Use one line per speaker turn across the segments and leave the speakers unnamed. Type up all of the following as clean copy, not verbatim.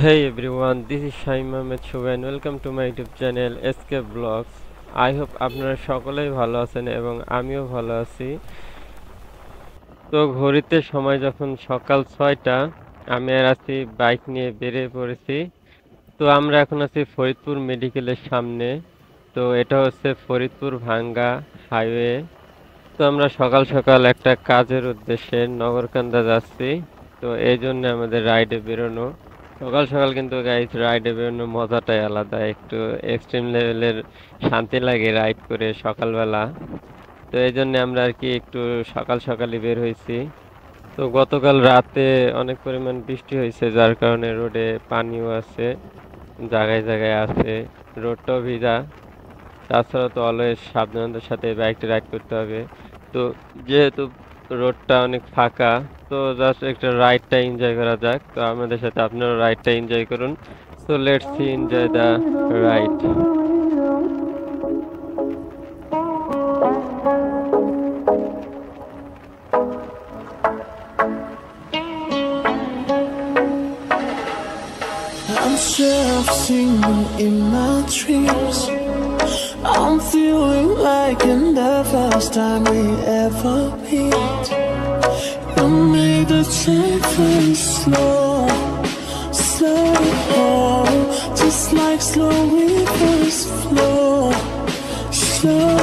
Hey everyone, this is Shaim Ahmed Shubha and welcome to my YouTube channel SK Vlogs. I hope আপনারা সকলেই ভালো আছেন এবং আমিও ভালো আছি। তো ঘড়িতে সময় যখন সকাল 6টা, আমি আর আছি বাইক নিয়ে বেরিয়ে পড়েছি। তো আমরা এখন আছি ফরিদপুর মেডিকেলের সামনে। তো এটা হচ্ছে ফরিদপুর ভাঙ্গা হাইওয়ে। তো আমরা সকাল সকাল একটা কাজের উদ্দেশ্যে নগরকান্দা যাচ্ছি। তো এই জন্য আমাদের রাইডে বেরোনো। সকাল সকাল কিন্তু গাইস রাইডে বেরোনোর মজাটাই আলাদা, একটু এক্সট্রিম লেভেলের শান্তি লাগে রাইড করে সকালবেলা। তো এই জন্য আমরা আর কি একটু সকাল সকালই বের হয়েছি। তো গতকাল রাতে অনেক পরিমাণ বৃষ্টি হয়েছে, যার কারণে রোডে পানিও আছে, জায়গায় জায়গায় আছে, রোডটাও ভিজা। তাছাড়া তো অলওয়েজ সাবধানতার সাথে বাইকটা রাইড করতে হবে। তো যেহেতু রোডটা অনেক ফাঁকা, তো জাস্ট একটা রাইডটা এনজয় করা যাক। তো আমাদের সাথে আপনারা রাইডটা এনজয় করুন। So let's see enjoy the ride.
I'm sure I've seen you in my dreams. I'm feeling like in the first time we ever meet. You made the time very slow, slow, just like slow rivers flow, slow.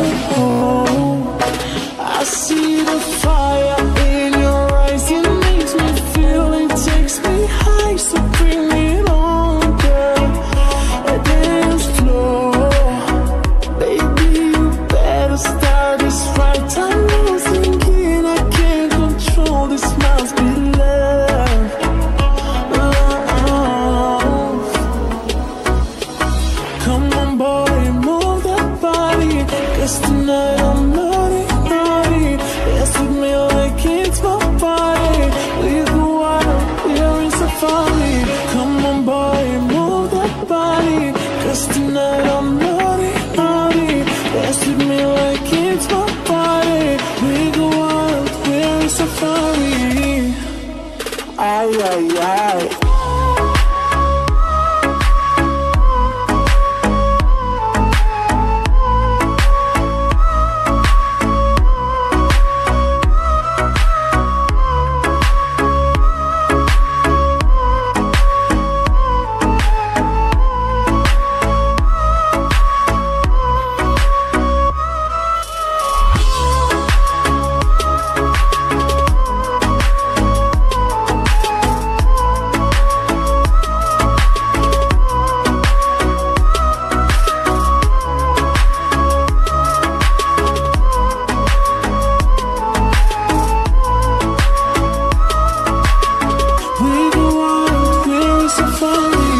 I see the fire in your eyes, it makes me feel, it takes me high, so bring it on, girl. And dance floor, baby, you better start this right. I'm losing it, I can't control, this must be love, love. Come on boy, move that body, 'cause tonight I'm naughty, naughty. Dance with me like it's my party. We go out, we're in safari. Come on boy, move that body, 'cause tonight I'm naughty, naughty. Dance with me like it's my party. We go out, we're in safari. Ay, ay, ay. We go out, we're in safari.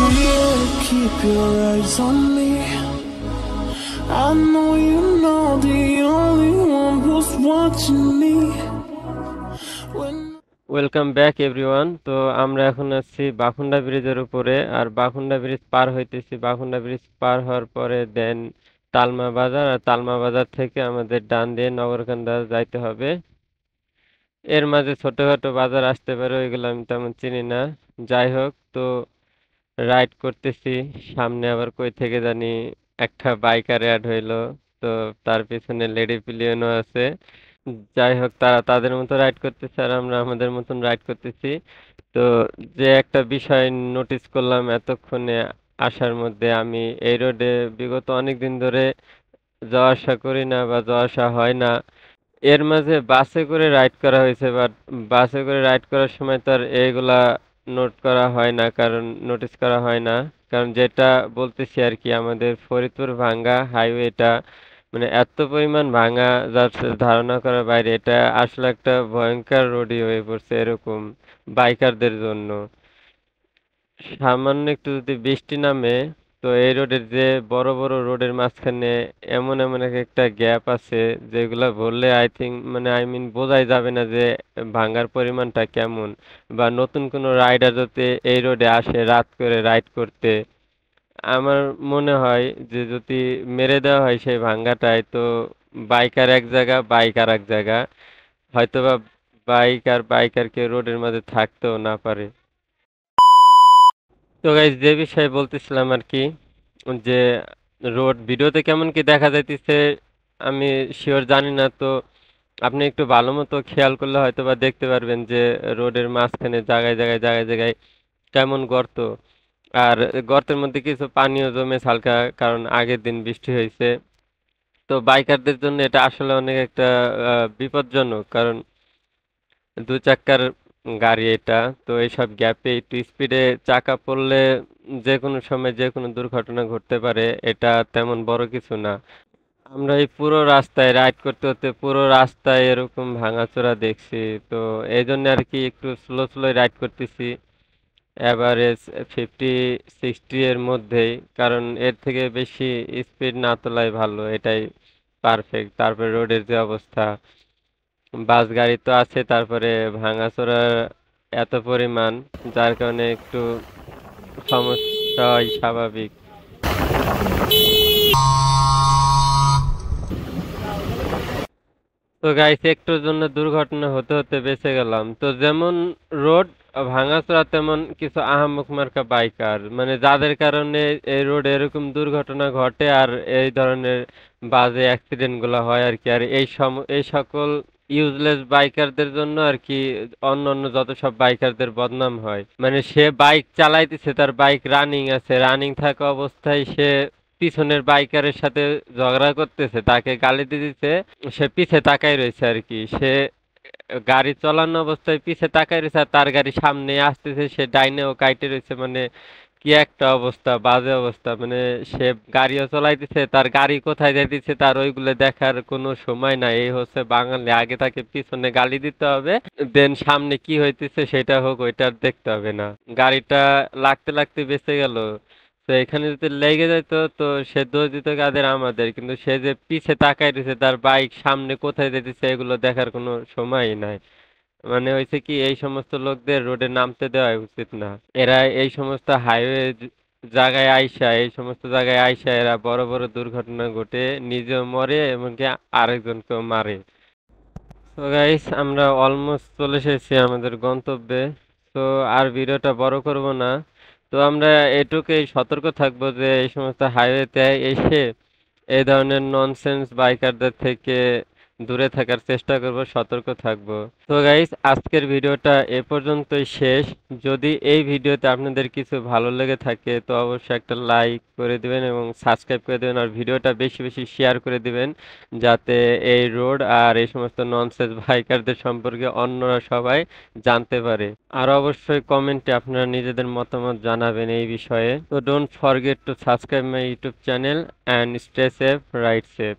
Keep your eyes on me. I know you know the only one who's watching me. When
welcome back everyone. তো আমরা এখন আছি বাখুন্ডা ব্রিজের উপরে, আর Bakhunda bridge পার হইতেছি। Bakhunda bridge পার হওয়ার পরে দেন তালমা বাজার, আর তালমা বাজার থেকে আমাদের ডান দিয়ে নগরকান্দা যাইতে হবে। এর মাঝে ছোটখাটো বাজার আসতে পারে, ওইগুলো আমি তেমন চিনি না। যাই হোক, তো রাইড করতেছি। সামনে আবার কই থেকে জানি একটা বাইকার অ্যাড হইলো। তো তার পিছনে লেডি পিলিয়নও আছে। যাই হোক, তারা তাদের মতো রাইড করতেছে আর আমরা আমাদের মতন রাইড করতেছি। তো যে একটা বিষয় নোটিস করলাম এতক্ষণে আসার মধ্যে, আমি এই রোডে বিগত অনেক দিন ধরে যাওয়া আসা করি না বা যাওয়া আসা হয় না। এর মাঝে বাসে করে রাইড করা হয়েছে, বাট বাসে করে রাইড করার সময় তো আর এইগুলা নোট করা হয় না, কারণ নোটিস করা হয় না। কারণ যেটা বলতেছি আর কি, আমাদের ফরিদপুর ভাঙ্গা হাইওয়েটা মানে এত পরিমাণ ভাঙা, যার ধারণা করার বাইরে। এটা আসলে একটা ভয়ঙ্কর রোডই হয়ে পড়ছে এরকম বাইকারদের জন্য। সামান্য একটু যদি বৃষ্টি নামে, তো এই রোডের যে বড় বড় রোডের মাঝখানে এমন এমন এক একটা গ্যাপ আছে, যেগুলা বললে আই থিঙ্ক মানে আই মিন বোঝাই যাবে না যে ভাঙার পরিমাণটা কেমন। বা নতুন কোনো রাইডার যদি এই রোডে আসে রাত করে রাইড করতে, আমার মনে হয় যে যদি মেরে দেওয়া হয় সেই ভাঙ্গাটায়, তো বাইকার এক জায়গা, বাইক আর এক জায়গা, হয়তোবা বাইক আর বাইকার কেউ রোডের মাঝে থাকতেও না পারে। তো তো গাইস, যে বিষয়ে বলতেছিলাম আর কি, যে রোড ভিডিওতে কেমন কি দেখা যাইতেছে আমি শিওর জানি না। তো আপনি একটু ভালো মতো খেয়াল করলে হয়তো বা দেখতে পারবেন যে রোডের মাঝখানে জায়গায় কেমন গর্ত। আর গর্তের মধ্যে কিছু পানিও জমে হালকা, কারণ আগের দিন বৃষ্টি হয়েছে। তো বাইকারদের জন্য এটা আসলে অনেক একটা বিপজ্জনক, কারণ দু চাক্কার গাড়ি এটা। তো এইসব গ্যাপে একটু স্পিডে চাকা পড়লে যে কোনো সময় যে কোনো দুর্ঘটনা ঘটতে পারে, এটা তেমন বড় কিছু না। আমরা এই পুরো রাস্তায় রাইড করতে হতে পুরো রাস্তায় এরকম ভাঙাচোরা দেখছি। তো এই জন্য আর কি একটু স্লো রাইড করতেছি, এভারেজ 50-60 এর মধ্যেই, কারণ এর থেকে বেশি স্পিড না তোলাই ভালো, এটাই পারফেক্ট। তারপরে রোডের যে অবস্থা, বাস গাড়ি তো আছে, তারপরে ভাঙাচোরা এত পরিমাণ, যার কারণে একটু সমস্যা হয় স্বাভাবিক। তো গাইস, একটুর জন্য দুর্ঘটনা হতে হতে বেঁচে গেলাম। তো যেমন রোড ভাঙাচোরা, তেমন কিছু আহাম্মক মার্কা বাইকার, মানে যাদের কারণে এই রোডে এরকম দুর্ঘটনা ঘটে আর এই ধরনের বাজে অ্যাক্সিডেন্ট গুলো হয় আর কি। আর এই সকল ইউজলেস বাইকারদের জন্য আর কি অন্য অন্য যত সব বাইকারদের বদনাম হয়। মানে সে বাইক চালাইতেছে, তার বাইক রানিং আছে, রানিং থাকা অবস্থায় সে পিছনের বাইকারের সাথে ঝগড়া করতেছে, তাকে গালি দিতেছে, সে পিছে তাকায় রয়েছে আর কি। সে গাড়ি চালানো অবস্থায় পিছে তাকায় রয়েছে, আর তার গাড়ি সামনে আসতেছে, সে ডাইনেও কাইটে রয়েছে। মানে কি একটা অবস্থা, বাজে অবস্থা। মানে সে গাড়িও চলাইতেছে, তার গাড়ি কোথায় যাইতেছে তার ওইগুলো দেখার কোনো সময় নাই। এই হচ্ছে বাঙালি, আগে তাকে পিছনে গালি দিতে হবে, দেন সামনে কি হইতেছে সেটা হোক, ওইটা আর দেখতে হবে না। গাড়িটা লাগতে লাগতে বেঁচে গেল। তো এখানে যদি লেগে যেত, তো সে দোষ দিত কাদের? আমাদের। কিন্তু সে যে পিছে তাকায় রয়েছে, তার বাইক সামনে কোথায় যেতেছে এগুলো দেখার কোনো সময়ই নাই। মানে হয়েছে কি, এই সমস্ত লোকদের রোডে নামতে দেওয়া উচিত না। এরা এই সমস্ত হাইওয়ে জায়গায় আইসা, এই সমস্ত জায়গায় আইসা এরা বড় বড় দুর্ঘটনা ঘটে, নিজেও মরে এমনকি আরেকজনকেও মারে। তো গাইস, আমরা অলমোস্ট চলে এসেছি আমাদের গন্তব্যে। তো আর ভিডিওটা বড় করব না। তো আমরা এটুকুই সতর্ক থাকবো যে এই সমস্ত হাইওয়েতে এসে এই ধরনের ননসেন্স বাইকারদের থেকে দূরে থাকার চেষ্টা করব, সতর্ক থাকব। তো গাইস, আজকের ভিডিওটা এ পর্যন্তই শেষ। যদি এই ভিডিওতে আপনাদের কিছু ভালো লেগে থাকে তো অবশ্যই একটা লাইক করে দিবেন এবং সাবস্ক্রাইব করে দিবেন, আর ভিডিওটা বেশি বেশি শেয়ার করে দিবেন, যাতে এই রোড আর এই সমস্ত ননসেন্স বাইকারদের সম্পর্কে অন্যরা সবাই জানতে পারে। আর অবশ্যই কমেন্টে আপনারা নিজেদের মতামত জানাবেন এই বিষয়ে। তো don't forget to subscribe my YouTube channel and stay safe, ride safe.